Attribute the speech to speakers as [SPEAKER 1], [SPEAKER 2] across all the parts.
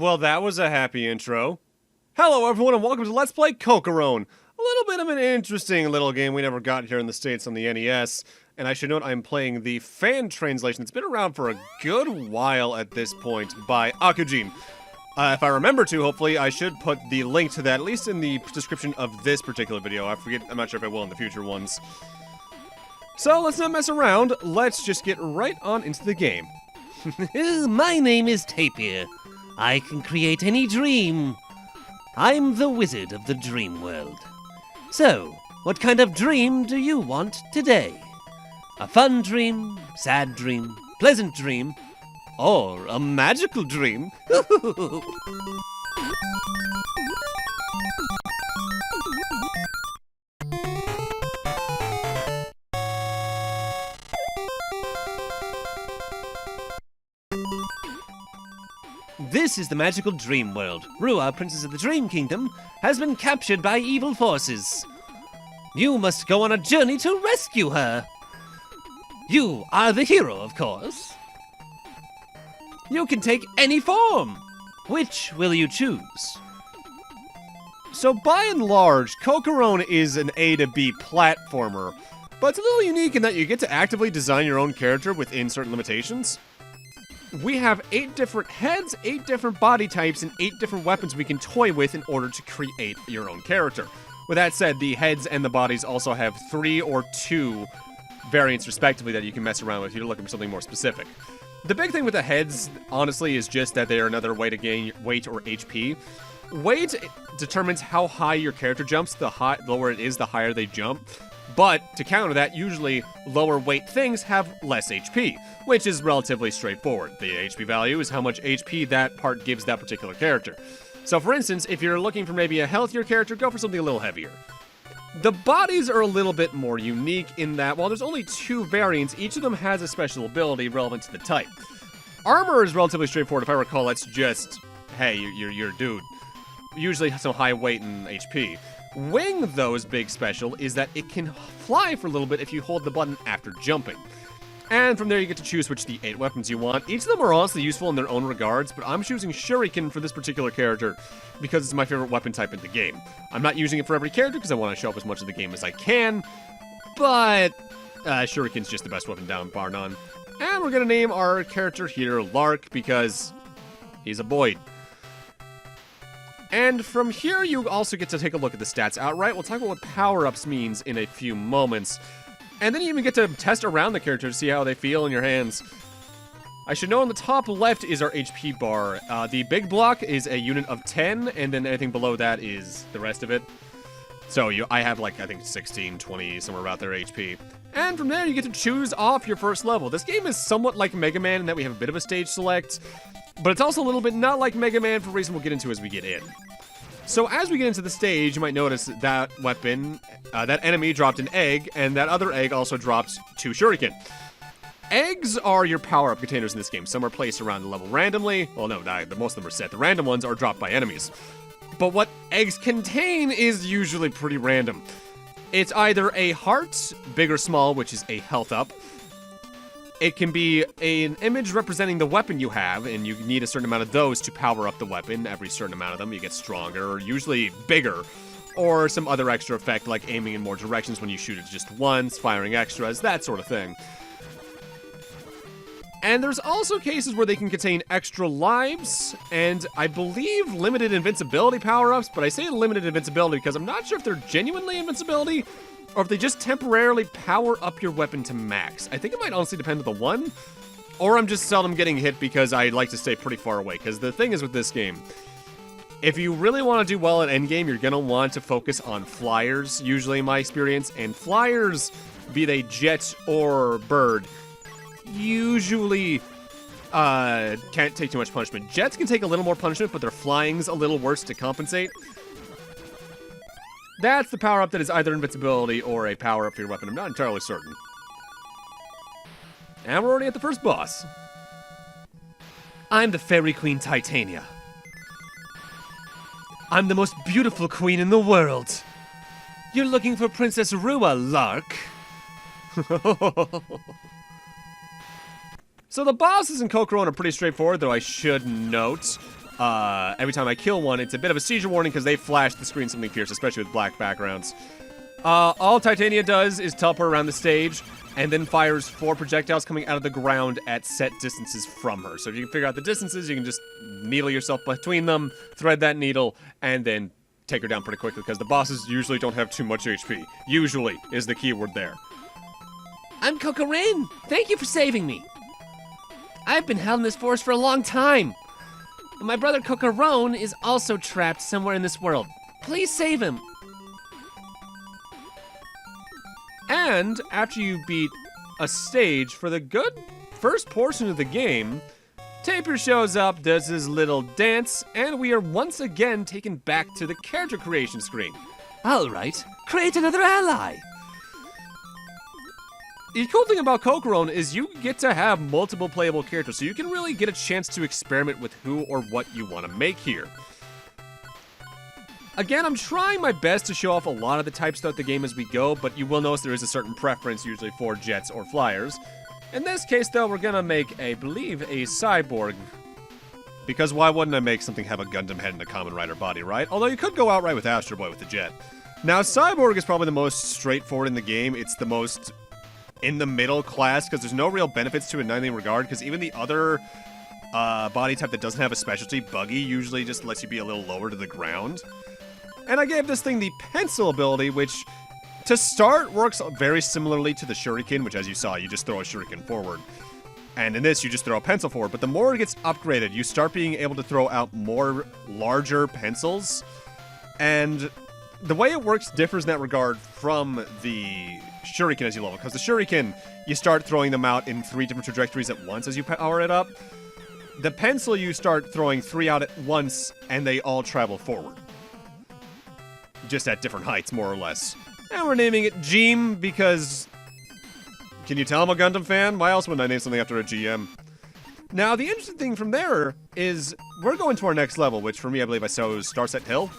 [SPEAKER 1] Well, that was a happy intro. Hello, everyone, and welcome to Let's Play Cocoron. A little bit of an interesting little game we never got here in the States on the NES. And I should note I'm playing the fan translation that's been around for a good while at this point by Akujin. If I remember to, hopefully, I should put the link to that, at least in the description of this particular video. I'm not sure if I will in the future ones. So, let's not mess around. Let's just get right on into the game.
[SPEAKER 2] My name is Tapir. I can create any dream. I'm the wizard of the dream world. So, what kind of dream do you want today? A fun dream, sad dream, pleasant dream, or a magical dream? This is the magical dream world. Rua, princess of the Dream Kingdom, has been captured by evil forces. You must go on a journey to rescue her. You are the hero, of course. You can take any form. Which will you choose?
[SPEAKER 1] So by and large, Cocoron is an A to B platformer, but it's a little unique in that you get to actively design your own character within certain limitations. We have 8 different heads, 8 different body types, and 8 different weapons we can toy with in order to create your own character. With that said, the heads and the bodies also have 3 or 2 variants respectively that you can mess around with if you're looking for something more specific. The big thing with the heads, honestly, is just that they are another way to gain weight or HP. Weight determines how high your character jumps. The lower it is, the higher they jump. But to counter that, usually lower weight things have less HP, which is relatively straightforward. The HP value is how much HP that part gives that particular character. So for instance, if you're looking for maybe a healthier character, go for something a little heavier. The bodies are a little bit more unique in that while there's only 2 variants, each of them has a special ability relevant to the type. Armor is relatively straightforward. If I recall, it's just, hey, you're a dude. Usually some high weight and HP. Wing, though, big special is that it can fly for a little bit if you hold the button after jumping. And from there you get to choose which of the 8 weapons you want. Each of them are honestly useful in their own regards, but I'm choosing Shuriken for this particular character because it's my favorite weapon type in the game. I'm not using it for every character because I want to show up as much of the game as I can, but Shuriken's just the best weapon down, bar none. And we're going to name our character here Lark because he's a boy. And from here, you also get to take a look at the stats outright. We'll talk about what power-ups means in a few moments. And then you even get to test around the character to see how they feel in your hands. I should know on the top left is our HP bar. The big block is a unit of 10, and then anything below that is the rest of it. So I have like, I think 16, 20, somewhere about there HP. And from there, you get to choose off your first level. This game is somewhat like Mega Man in that we have a bit of a stage select. But it's also a little bit not like Mega Man for a reason we'll get into as we get in. So as we get into the stage, you might notice that weapon, that enemy dropped an egg, and that other egg also dropped 2 shuriken. Eggs are your power-up containers in this game. Some are placed around the level randomly. Well, no, most of them are set. The random ones are dropped by enemies. But what eggs contain is usually pretty random. It's either a heart, big or small, which is a health up. It can be an image representing the weapon you have, and you need a certain amount of those to power up the weapon. Every certain amount of them, you get stronger, or usually bigger, or some other extra effect like aiming in more directions when you shoot it just once, firing extras, that sort of thing. And there's also cases where they can contain extra lives, and I believe limited invincibility power-ups, but I say limited invincibility because I'm not sure if they're genuinely invincibility, or if they just temporarily power up your weapon to max. I think it might honestly depend on the one, or I'm just seldom getting hit because I like to stay pretty far away, because the thing is with this game, if you really want to do well at endgame, you're going to want to focus on flyers, usually in my experience, and flyers, be they jet or bird, usually can't take too much punishment. Jets can take a little more punishment, but their flying's a little worse to compensate. That's the power-up that is either invincibility or a power-up for your weapon. I'm not entirely certain. And we're already at the first boss. I'm the fairy queen Titania. I'm the most beautiful queen in the world. You're looking for Princess Rua, Lark. So the bosses in Cocoron are pretty straightforward, though I should note. every time I kill one, it's a bit of a seizure warning because they flash the screen something fierce, especially with black backgrounds. All Titania does is teleport around the stage and then fires 4 projectiles coming out of the ground at set distances from her. So if you can figure out the distances, you can just needle yourself between them, thread that needle, and then take her down pretty quickly because the bosses usually don't have too much HP. Usually is the keyword there.
[SPEAKER 2] I'm Cocoron. Thank you for saving me. I've been held in this forest for a long time. And my brother Cocoron is also trapped somewhere in this world. Please save him.
[SPEAKER 1] And after you beat a stage for the good first portion of the game, Tapir shows up, does his little dance, and we are once again taken back to the character creation screen.
[SPEAKER 2] All right, create another ally.
[SPEAKER 1] The cool thing about Cocoron is you get to have multiple playable characters, so you can really get a chance to experiment with who or what you want to make here. Again, I'm trying my best to show off a lot of the types throughout the game as we go, but you will notice there is a certain preference usually for jets or flyers. In this case, though, we're gonna make, I believe, a cyborg. Because why wouldn't I make something have a Gundam head and a Kamen Rider body, right? Although you could go outright with Astro Boy with the jet. Now, cyborg is probably the most straightforward in the game. It's the most in the middle class, because there's no real benefits to it in any regard, because even the other body type that doesn't have a specialty, Buggy, usually just lets you be a little lower to the ground. And I gave this thing the pencil ability, which, to start, works very similarly to the shuriken, which, as you saw, you just throw a shuriken forward. And in this, you just throw a pencil forward. But the more it gets upgraded, you start being able to throw out more larger pencils. And the way it works differs in that regard from the shuriken as you level. Because the shuriken, you start throwing them out in 3 different trajectories at once as you power it up. The pencil, you start throwing 3 out at once, and they all travel forward. Just at different heights, more or less. And we're naming it Jeem because... Can you tell I'm a Gundam fan? Why else would I name something after a GM? Now, the interesting thing from there is we're going to our next level, which for me, I believe I saw was Starset Hill.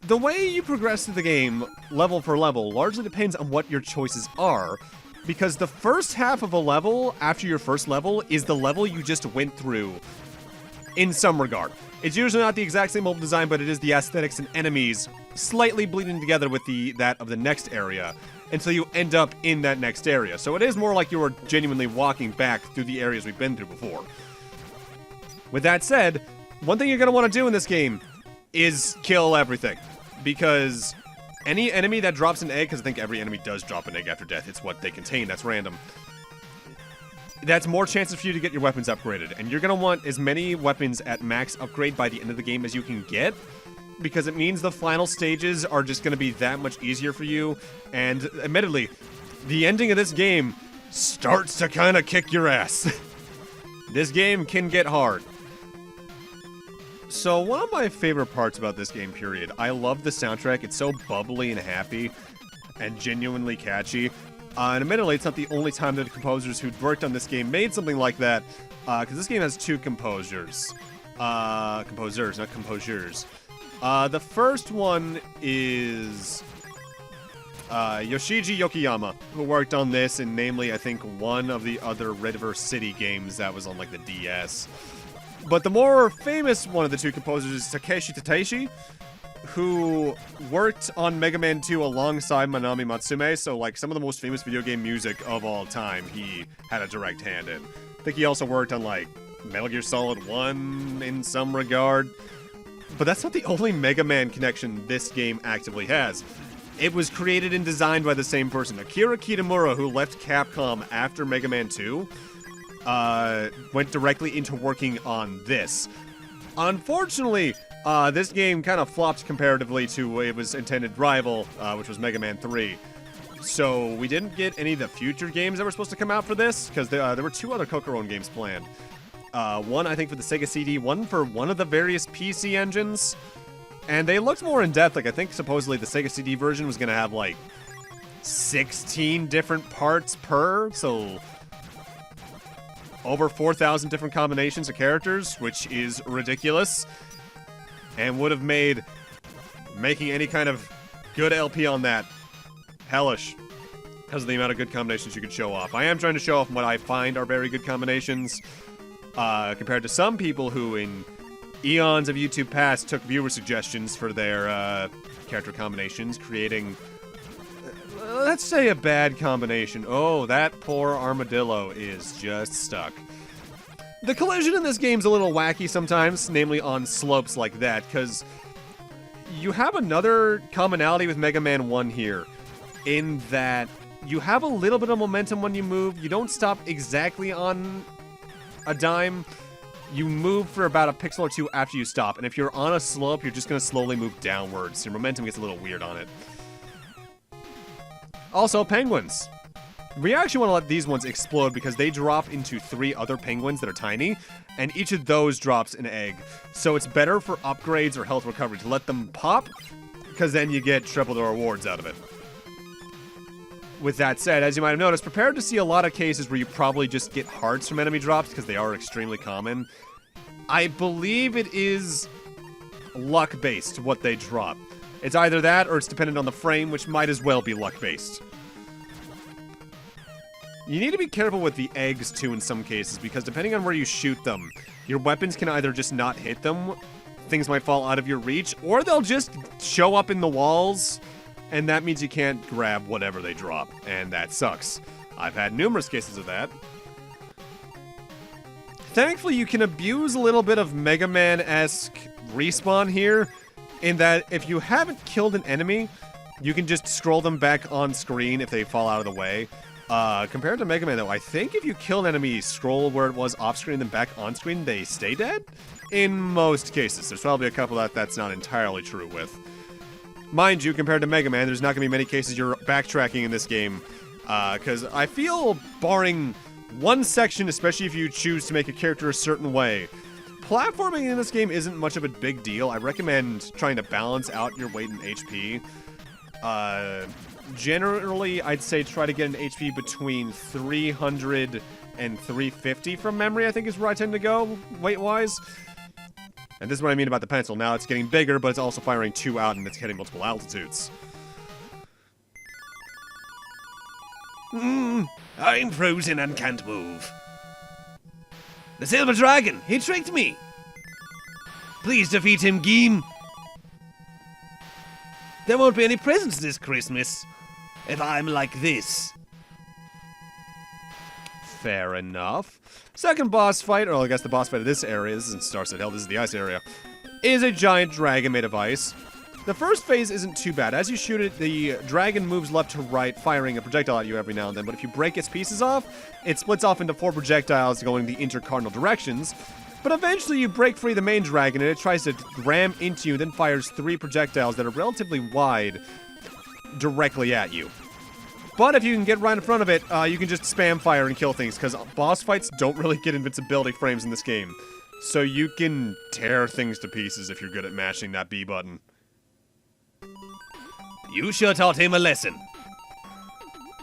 [SPEAKER 1] The way you progress through the game, level for level, largely depends on what your choices are, because the first half of a level, after your first level, is the level you just went through in some regard. It's usually not the exact same level design, but it is the aesthetics and enemies slightly bleeding together with that of the next area, until you end up in that next area. So it is more like you are genuinely walking back through the areas we've been through before. With that said, one thing you're going to want to do in this game is kill everything. Because any enemy that drops an egg, because I think every enemy does drop an egg after death, it's what they contain, that's random. That's more chances for you to get your weapons upgraded. And you're going to want as many weapons at max upgrade by the end of the game as you can get, because it means the final stages are just going to be that much easier for you. And admittedly, the ending of this game starts to kind of kick your ass. This game can get hard. So one of my favorite parts about this game, period, I love the soundtrack. It's so bubbly and happy and genuinely catchy. And admittedly, it's not the only time that the composers who'd worked on this game made something like that, because this game has 2 composers. Composers, not composures. The first one is Yoshiji Yokoyama, who worked on this, and namely, I think, one of the other River City games that was on, like, the DS. But the more famous one of the 2 composers is Takeshi Tateishi, who worked on Mega Man 2 alongside Manami Matsume, so like some of the most famous video game music of all time, he had a direct hand in. I think he also worked on like Metal Gear Solid 1 in some regard. But that's not the only Mega Man connection this game actively has. It was created and designed by the same person, Akira Kitamura, who left Capcom after Mega Man 2, went directly into working on this. Unfortunately, this game kind of flopped comparatively to its intended rival, which was Mega Man 3. So we didn't get any of the future games that were supposed to come out for this, because there were 2 other Cocoron games planned. One, I think, for the Sega CD, one for one of the various PC engines. And they looked more in-depth. Like, I think supposedly the Sega CD version was going to have, like, 16 different parts per, so over 4,000 different combinations of characters, which is ridiculous. And would have made making any kind of good LP on that hellish because of the amount of good combinations you could show off. I am trying to show off what I find are very good combinations compared to some people who, in eons of YouTube past took viewer suggestions for their character combinations, creating, let's say, a bad combination. Oh, that poor armadillo is just stuck. The collision in this game's a little wacky sometimes, namely on slopes like that, because you have another commonality with Mega Man 1 here, in that you have a little bit of momentum when you move. You don't stop exactly on a dime. You move for about a pixel or two after you stop, and if you're on a slope, you're just going to slowly move downwards. Your momentum gets a little weird on it. Also, penguins. We actually want to let these ones explode because they drop into 3 other penguins that are tiny, and each of those drops an egg. So it's better for upgrades or health recovery to let them pop, because then you get triple the rewards out of it. With that said, as you might have noticed, prepare to see a lot of cases where you probably just get hearts from enemy drops, because they are extremely common. I believe it is luck-based, what they drop. It's either that, or it's dependent on the frame, which might as well be luck-based. You need to be careful with the eggs, too, in some cases, because depending on where you shoot them, your weapons can either just not hit them, things might fall out of your reach, or they'll just show up in the walls, and that means you can't grab whatever they drop, and that sucks. I've had numerous cases of that. Thankfully, you can abuse a little bit of Mega Man-esque respawn here, in that if you haven't killed an enemy, you can just scroll them back on screen if they fall out of the way. Compared to Mega Man, though, I think if you kill an enemy, scroll where it was off-screen, then back on-screen, they stay dead? In most cases. There's probably a couple that's not entirely true with. Mind you, compared to Mega Man, there's not going to be many cases you're backtracking in this game, because I feel, barring one section, especially if you choose to make a character a certain way, platforming in this game isn't much of a big deal. I recommend trying to balance out your weight and HP. Generally, I'd say try to get an HP between 300 and 350 from memory, I think is where I tend to go, weight-wise. And this is what I mean about the pencil. Now it's getting bigger, but it's also firing 2 out, and it's hitting multiple altitudes.
[SPEAKER 2] I'm frozen and can't move. The Silver Dragon! He tricked me! Please defeat him, Geem! There won't be any presents this Christmas if I'm like this.
[SPEAKER 1] Fair enough. Second boss fight, or I guess the boss fight of this area, this isn't Starset Hill, this is the ice area, is a giant dragon made of ice. The first phase isn't too bad. As you shoot it, the dragon moves left to right, firing a projectile at you every now and then, but if you break its pieces off, it splits off into 4 projectiles going the intercardinal directions. But eventually you break free the main dragon and it tries to ram into you, then fires 3 projectiles that are relatively wide directly at you. But if you can get right in front of it, you can just spam fire and kill things, because boss fights don't really get invincibility frames in this game. So you can tear things to pieces if you're good at mashing that B button.
[SPEAKER 2] You sure taught him a lesson.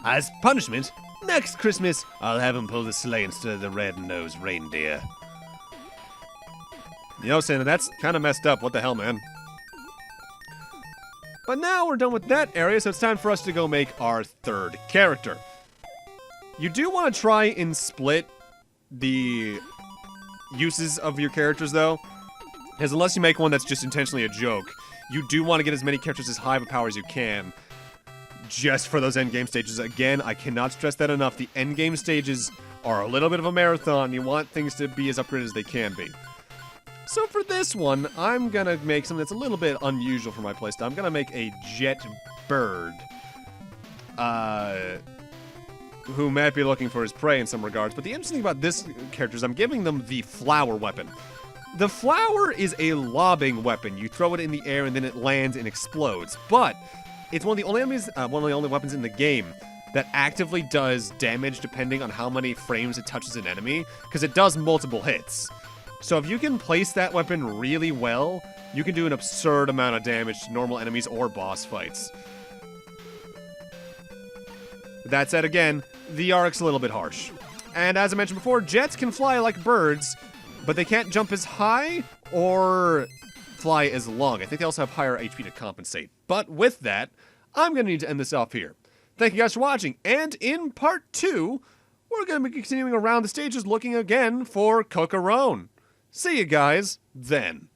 [SPEAKER 2] As punishment, next Christmas, I'll have him pull the sleigh instead of the red-nosed reindeer.
[SPEAKER 1] You know, Santa, that's kind of messed up. What the hell, man? But now we're done with that area, so it's time for us to go make our third character. You do want to try and split the uses of your characters, though, because unless you make one that's just intentionally a joke, you do want to get as many characters as high of a power as you can, just for those endgame stages. Again, I cannot stress that enough. The endgame stages are a little bit of a marathon. You want things to be as upgraded as they can be. So for this one, I'm gonna make something that's a little bit unusual for my playstyle. I'm gonna make a jet bird, who might be looking for his prey in some regards. But the interesting thing about this character is I'm giving them the flower weapon. The flower is a lobbing weapon. You throw it in the air and then it lands and explodes. But it's one of the only enemies, one of the only weapons in the game that actively does damage depending on how many frames it touches an enemy, because it does multiple hits. So if you can place that weapon really well, you can do an absurd amount of damage to normal enemies or boss fights. That said, again, the arc's a little bit harsh. And as I mentioned before, jets can fly like birds, but they can't jump as high or fly as long. I think they also have higher HP to compensate. But with that, I'm going to need to end this off here. Thank you guys for watching, and in part 2, we're going to be continuing around the stages looking again for Cocoron. See you guys then.